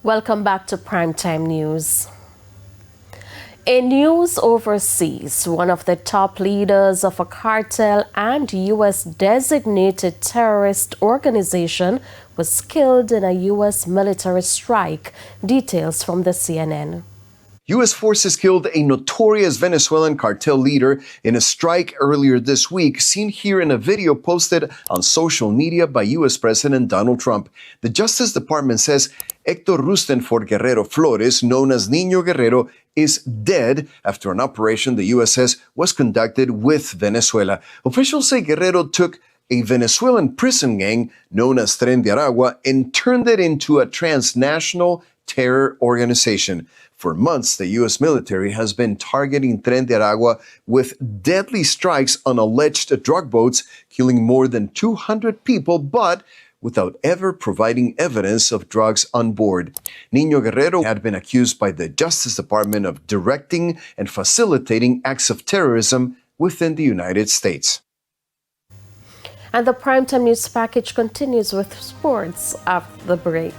Welcome back to Primetime News. In news overseas, one of the top leaders of a cartel and U.S. designated terrorist organization was killed in a U.S. military strike. Details from the CNN. U.S. forces killed a notorious Venezuelan cartel leader in a strike earlier this week, seen here in a video posted on social media by U.S. President Donald Trump. The Justice Department says Héctor Rustenford Guerrero Flores, known as Niño Guerrero, is dead after an operation the U.S. says was conducted with Venezuela. Officials say Guerrero took a Venezuelan prison gang known as Tren de Aragua and turned it into a transnational terror organization. For months, the U.S. military has been targeting Tren de Aragua with deadly strikes on alleged drug boats, killing more than 200 people, but without ever providing evidence of drugs on board. Niño Guerrero had been accused by the Justice Department of directing and facilitating acts of terrorism within the United States. And the Primetime News package continues with sports after the break.